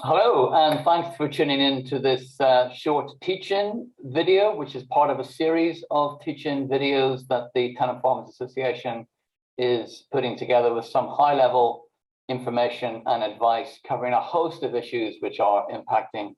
Hello, and thanks for tuning in to this short teach-in video, which is part of a series of teach-in videos that the Tenant Farmers Association is putting together with some high-level information and advice covering a host of issues which are impacting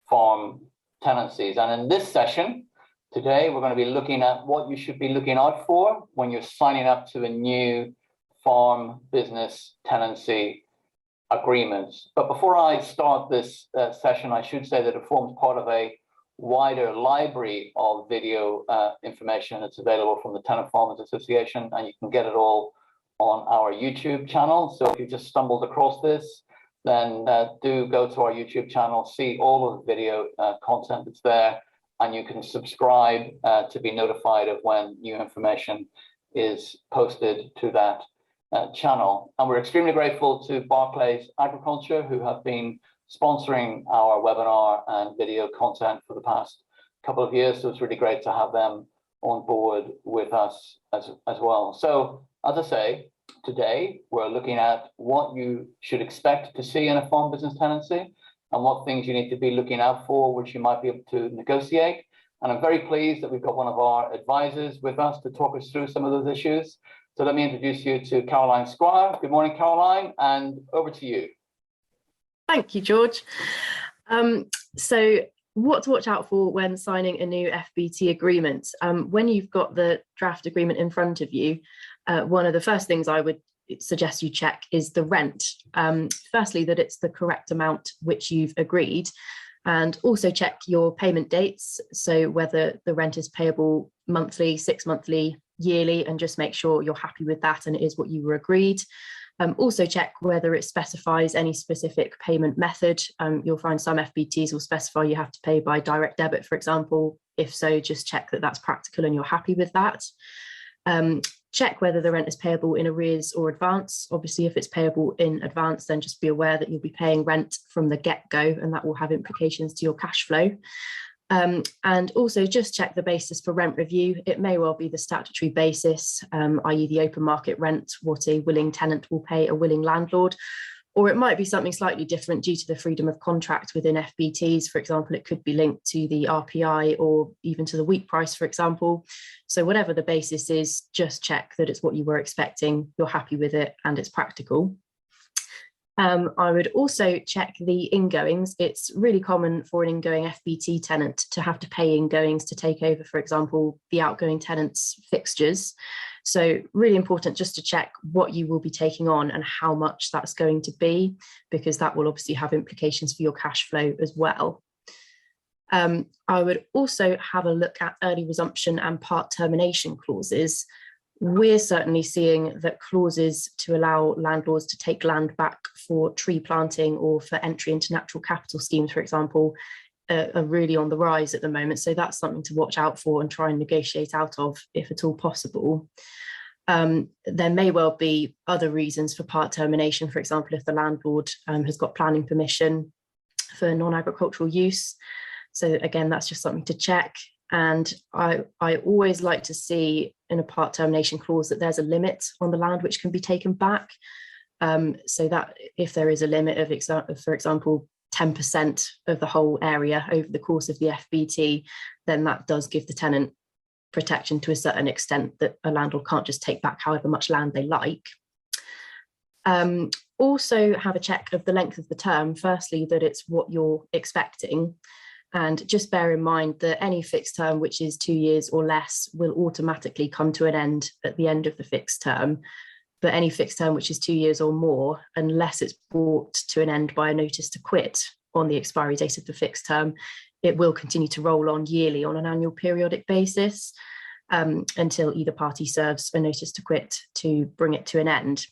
farm tenancies. And in this session today, we're going to be looking at what you should be looking out for when you're signing up to a new farm business tenancy agreements. But before I start this session, I should say that it forms part of a wider library of video information that's available from the Tenant Farmers Association, and you can get it all on our YouTube channel. So if you just stumbled across this, then do go to our YouTube channel, see all of the video content that's there, and you can subscribe to be notified of when new information is posted to that channel. And we're extremely grateful to Barclays Agriculture, who have been sponsoring our webinar and video content for the past couple of years. So it's really great to have them on board with us as well. So as I say, today we're looking at what you should expect to see in a farm business tenancy and what things you need to be looking out for, which you might be able to negotiate. And I'm very pleased that we've got one of our advisors with us to talk us through some of those issues. So let me introduce you to Caroline Squire. Good morning, Caroline, and over to you. Thank you, George. So what to watch out for when signing a new FBT agreement? When you've got the draft agreement in front of you, one of the first things I would suggest you check is the rent. Firstly, that it's the correct amount which you've agreed, and also check your payment dates. So whether the rent is payable monthly, 6 monthly, yearly, and just make sure you're happy with that and it is what you were agreed. Also check whether it specifies any specific payment method. You'll find some FBTs will specify you have to pay by direct debit, for example. If so, just check that that's practical and you're happy with that. Check whether the rent is payable in arrears or advance. Obviously, if it's payable in advance, then just be aware that you'll be paying rent from the get-go, and that will have implications to your cash flow. And also just check the basis for rent review. It may well be the statutory basis, i.e. the open market rent, what a willing tenant will pay a willing landlord, or it might be something slightly different due to the freedom of contract within FBTs. For example, it could be linked to the RPI or even to the wheat price, for example. So whatever the basis is, just check that it's what you were expecting, you're happy with it, and it's practical. I would also check the ingoings. It's really common for an ingoing FBT tenant to have to pay ingoings to take over, for example, the outgoing tenant's fixtures. So really important just to check what you will be taking on and how much that's going to be, because that will obviously have implications for your cash flow as well. I would also have a look at early resumption and part termination clauses. We're certainly seeing that clauses to allow landlords to take land back for tree planting or for entry into natural capital schemes, for example, are really on the rise at the moment. So that's something to watch out for and try and negotiate out of if at all possible. There may well be other reasons for part termination, for example, if the landlord has got planning permission for non-agricultural use. So again, that's just something to check. And I always like to see in a part termination clause that there's a limit on the land which can be taken back. So that if there is a limit of, for example, 10% of the whole area over the course of the FBT, then that does give the tenant protection to a certain extent that a landlord can't just take back however much land they like. Also have a check of the length of the term. Firstly, that it's what you're expecting. And just bear in mind that any fixed term which is 2 years or less will automatically come to an end at the end of the fixed term. But any fixed term which is 2 years or more, unless it's brought to an end by a notice to quit on the expiry date of the fixed term, it will continue to roll on yearly on an annual periodic basis until either party serves a notice to quit to bring it to an end.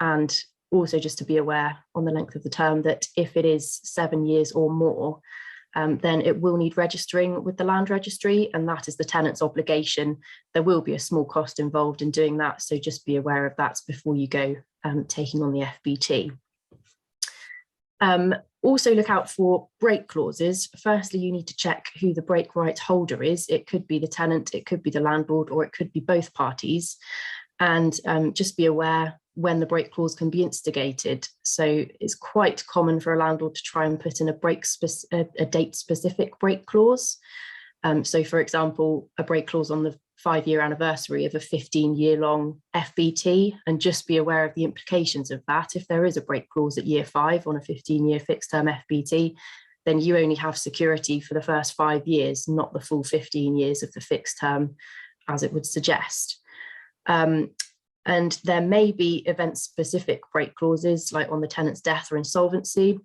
And also just to be aware on the length of the term that if it is 7 years or more, then it will need registering with the land registry, and that is the tenant's obligation. There will be a small cost involved in doing that, so just be aware of that before you go taking on the FBT. Also look out for break clauses. Firstly, you need to check who the break right holder is. It could be the tenant, it could be the landlord, or it could be both parties. And just be aware when the break clause can be instigated. So it's quite common for a landlord to try and put in a date-specific break clause. So, for example, a break clause on the 5-year anniversary of a 15-year-long FBT, and just be aware of the implications of that. If there is a break clause at year 5 on a 15-year fixed-term FBT, then you only have security for the first 5 years, not the full 15 years of the fixed term, as it would suggest. And there may be event-specific break clauses, like on the tenant's death or insolvency.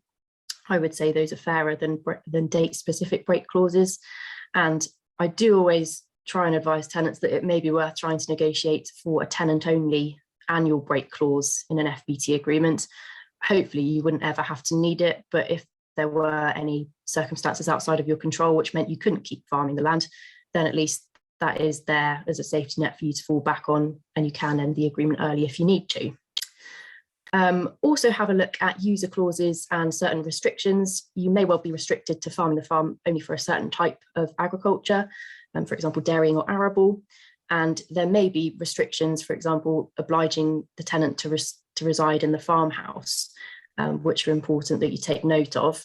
I would say those are fairer than date-specific break clauses. And I do always try and advise tenants that it may be worth trying to negotiate for a tenant-only annual break clause in an FBT agreement. Hopefully you wouldn't ever have to need it, but if there were any circumstances outside of your control which meant you couldn't keep farming the land, then at least that is there as a safety net for you to fall back on, and you can end the agreement early if you need to. Also have a look at user clauses and certain restrictions. You may well be restricted to farming the farm only for a certain type of agriculture, for example, dairying or arable. And there may be restrictions, for example, obliging the tenant to reside in the farmhouse, which are important that you take note of.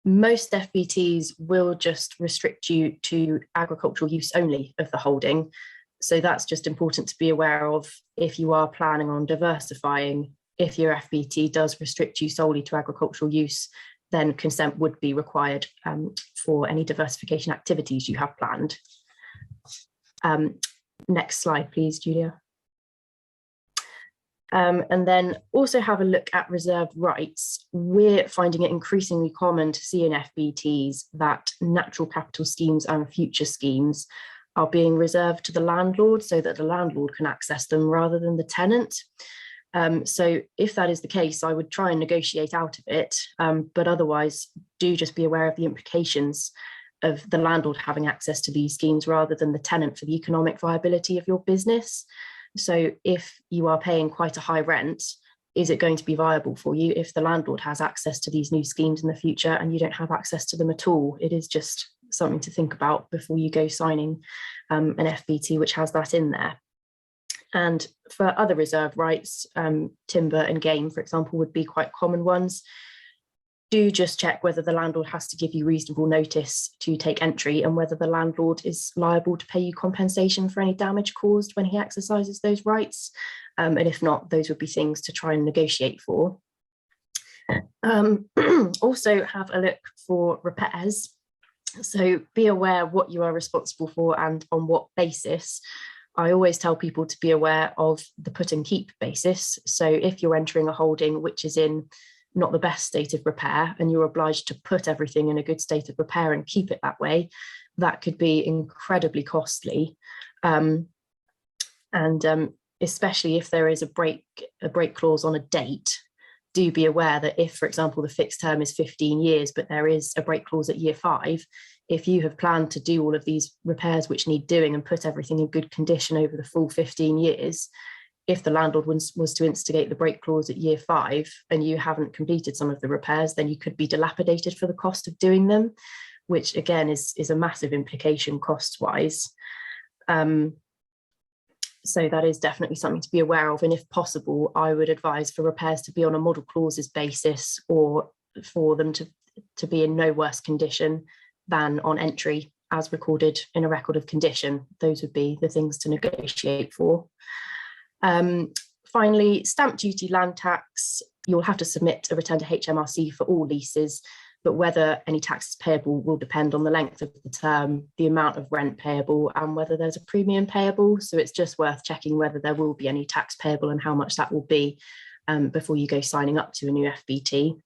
Most FBTs will just restrict you to agricultural use only of the holding. So that's just important to be aware of if you are planning on diversifying. If your FBT does restrict you solely to agricultural use, then consent would be required for any diversification activities you have planned. Next slide, please, Julia. And then also have a look at reserved rights. We're finding it increasingly common to see in FBTs that natural capital schemes and future schemes are being reserved to the landlord so that the landlord can access them rather than the tenant. So if that is the case, I would try and negotiate out of it, but otherwise do just be aware of the implications of the landlord having access to these schemes rather than the tenant for the economic viability of your business. So if you are paying quite a high rent, is it going to be viable for you if the landlord has access to these new schemes in the future and you don't have access to them at all? It is just something to think about before you go signing an FBT which has that in there. And for other reserve rights, timber and game, for example, would be quite common ones. Do just check whether the landlord has to give you reasonable notice to take entry and whether the landlord is liable to pay you compensation for any damage caused when he exercises those rights. And if not, those would be things to try and negotiate for. Also have a look for repairs. So be aware what you are responsible for and on what basis. I always tell people to be aware of the put and keep basis. So if you're entering a holding which is in not the best state of repair and you're obliged to put everything in a good state of repair and keep it that way, that could be incredibly costly. Especially if there is a break clause on a date, do be aware that if, for example, the fixed term is 15 years, but there is a break clause at year 5, if you have planned to do all of these repairs which need doing and put everything in good condition over the full 15 years, if the landlord was to instigate the break clause at year 5 and you haven't completed some of the repairs, then you could be dilapidated for the cost of doing them, which again is a massive implication cost-wise. So that is definitely something to be aware of. And if possible, I would advise for repairs to be on a model clauses basis or for them to be in no worse condition than on entry as recorded in a record of condition. Those would be the things to negotiate for. Finally, stamp duty, land tax. You'll have to submit a return to HMRC for all leases, but whether any tax is payable will depend on the length of the term, the amount of rent payable, and whether there's a premium payable. So it's just worth checking whether there will be any tax payable and how much that will be before you go signing up to a new FBT.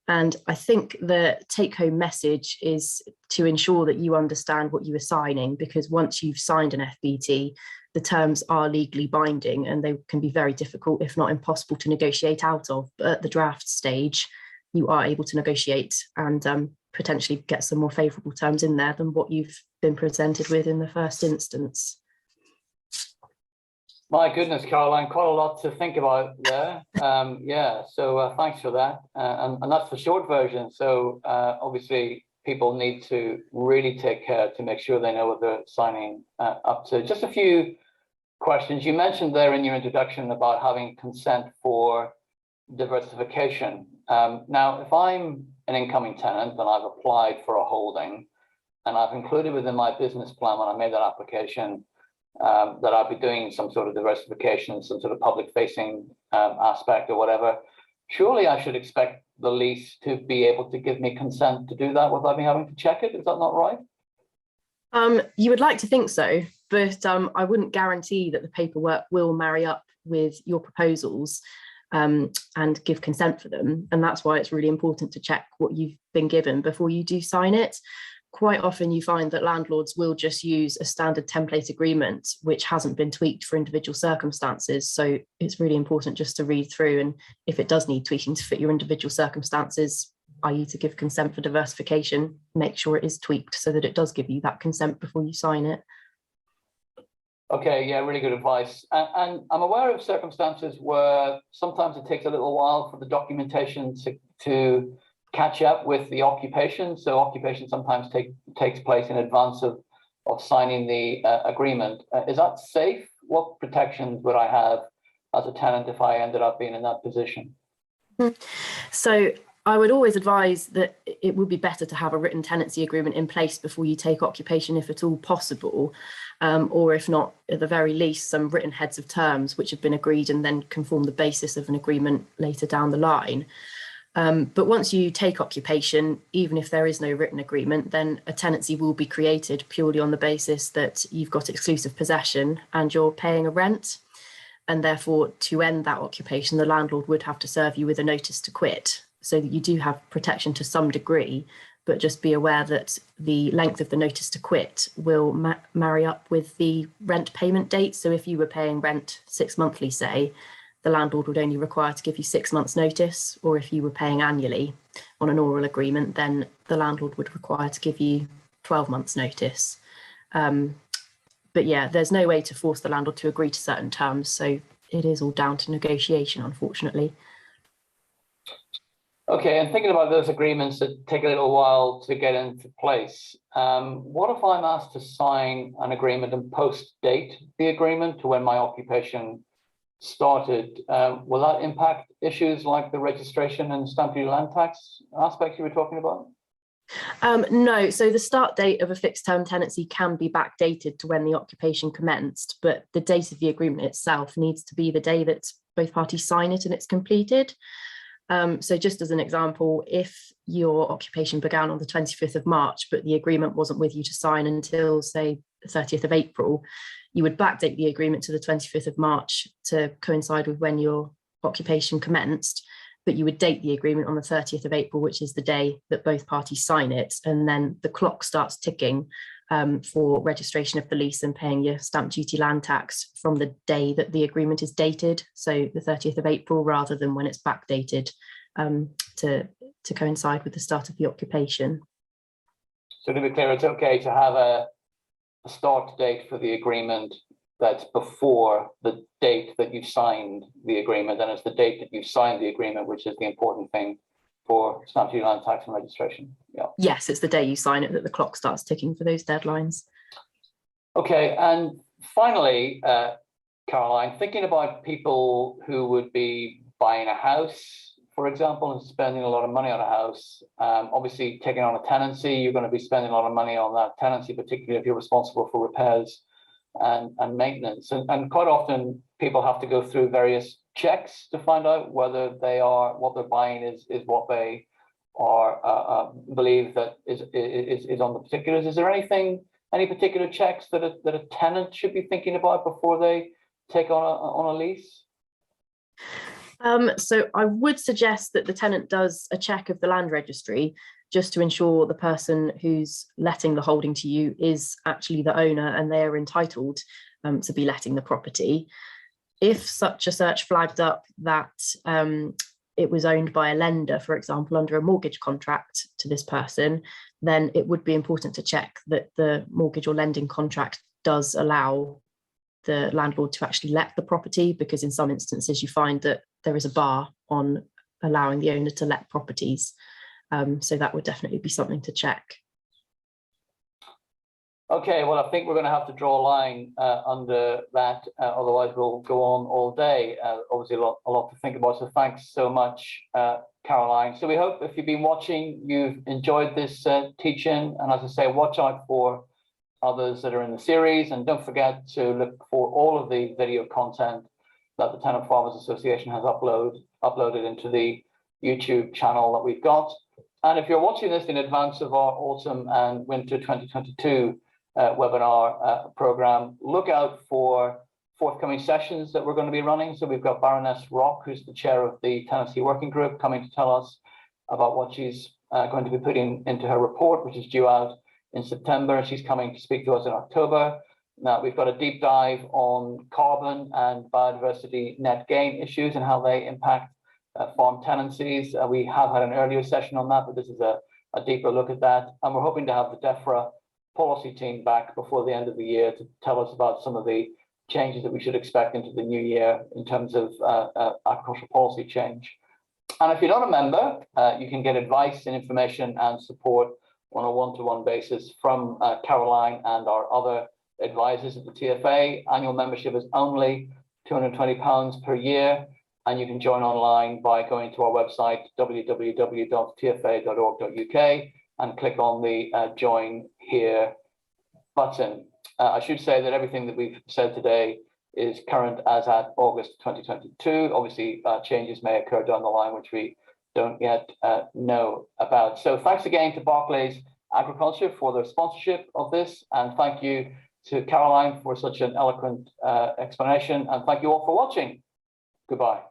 And I think the take-home message is to ensure that you understand what you are signing, because once you've signed an FBT, the terms are legally binding and they can be very difficult, if not impossible, to negotiate out of. But at the draft stage, you are able to negotiate and potentially get some more favourable terms in there than what you've been presented with in the first instance. My goodness, Caroline, quite a lot to think about there. Yeah, so thanks for that. And that's the short version. So obviously, people need to really take care to make sure they know what they're signing up to. Just a few questions. You mentioned there in your introduction about having consent for diversification. Now, if I'm an incoming tenant and I've applied for a holding and I've included within my business plan when I made that application that I'll be doing some sort of diversification, some sort of public facing aspect or whatever, surely I should expect the lease to be able to give me consent to do that without me having to check it. Is that not right? You would like to think so, but I wouldn't guarantee that the paperwork will marry up with your proposals and give consent for them. And that's why it's really important to check what you've been given before you do sign it. Quite often you find that landlords will just use a standard template agreement, which hasn't been tweaked for individual circumstances. So it's really important just to read through, and if it does need tweaking to fit your individual circumstances, i.e. to give consent for diversification, make sure it is tweaked so that it does give you that consent before you sign it. Okay, yeah, really good advice. And I'm aware of circumstances where sometimes it takes a little while for the documentation to catch up with the occupation. So occupation sometimes takes place in advance of signing the agreement. Is that safe? What protections would I have as a tenant if I ended up being in that position? So I would always advise that it would be better to have a written tenancy agreement in place before you take occupation, if at all possible, or if not, at the very least, some written heads of terms which have been agreed and then can form the basis of an agreement later down the line. But once you take occupation, even if there is no written agreement, then a tenancy will be created purely on the basis that you've got exclusive possession and you're paying a rent. And therefore, to end that occupation, the landlord would have to serve you with a notice to quit, so that you do have protection to some degree, but just be aware that the length of the notice to quit will marry up with the rent payment date. So if you were paying rent 6 monthly, say, the landlord would only require to give you 6 months notice, or if you were paying annually on an oral agreement, then the landlord would require to give you 12 months notice. But yeah, there's no way to force the landlord to agree to certain terms. So it is all down to negotiation, unfortunately. Okay, and thinking about those agreements that take a little while to get into place, what if I'm asked to sign an agreement and post-date the agreement to when my occupation started? Will that impact issues like the registration and stamp duty land tax aspects you were talking about? No, so the start date of a fixed term tenancy can be backdated to when the occupation commenced, but the date of the agreement itself needs to be the day that both parties sign it and it's completed. So just as an example, if your occupation began on the 25th of March, but the agreement wasn't with you to sign until, say, the 30th of April, you would backdate the agreement to the 25th of March to coincide with when your occupation commenced, but you would date the agreement on the 30th of April, which is the day that both parties sign it. And then the clock starts ticking for registration of the lease and paying your stamp duty land tax from the day that the agreement is dated, so the 30th of April, rather than when it's backdated to coincide with the start of the occupation. So to be clear, it's okay to have a start date for the agreement that's before the date that you've signed the agreement, and it's the date that you've signed the agreement which is the important thing for stamp duty, land tax and registration. Yeah. Yes, it's the day you sign it that the clock starts ticking for those deadlines. Okay, and finally, Caroline, thinking about people who would be buying a house, for example, and spending a lot of money on a house, obviously taking on a tenancy, you're going to be spending a lot of money on that tenancy, particularly if you're responsible for repairs and maintenance. And quite often people have to go through various checks to find out whether what they're buying is what they are believe that is on the particulars. Is there any particular checks that a tenant should be thinking about before they take on a lease? So I would suggest that the tenant does a check of the land registry, just to ensure the person who's letting the holding to you is actually the owner and they are entitled to be letting the property. If such a search flagged up that it was owned by a lender, for example, under a mortgage contract to this person, then it would be important to check that the mortgage or lending contract does allow the landlord to actually let the property, because in some instances you find that there is a bar on allowing the owner to let properties. So that would definitely be something to check. Okay, well, I think we're going to have to draw a line under that, otherwise we'll go on all day. Obviously, a lot to think about, so thanks so much, Caroline. So we hope if you've been watching, you've enjoyed this teach-in, and as I say, watch out for others that are in the series, and don't forget to look for all of the video content that the Tenant Farmers Association has uploaded into the YouTube channel that we've got. And if you're watching this in advance of our autumn and winter 2022 webinar program, look out for forthcoming sessions that we're going to be running. So we've got Baroness Rock, who's the chair of the Tenancy Working Group, coming to tell us about what she's going to be putting into her report, which is due out in September. She's coming to speak to us in October. Now, we've got a deep dive on carbon and biodiversity net gain issues and how they impact farm tenancies. We have had an earlier session on that, but this is a deeper look at that. And we're hoping to have the DEFRA policy team back before the end of the year to tell us about some of the changes that we should expect into the new year in terms of agricultural policy change. And if you're not a member, you can get advice and information and support on a one-to-one basis from Caroline and our other advisors at the TFA. Annual membership is only £220 per year, and you can join online by going to our website, www.tfa.org.uk, and click on the Join Here button. I should say that everything that we've said today is current as at August 2022. Obviously, changes may occur down the line, which we don't yet know about. So thanks again to Barclays Agriculture for their sponsorship of this, and thank you to Caroline for such an eloquent explanation, and thank you all for watching. Goodbye.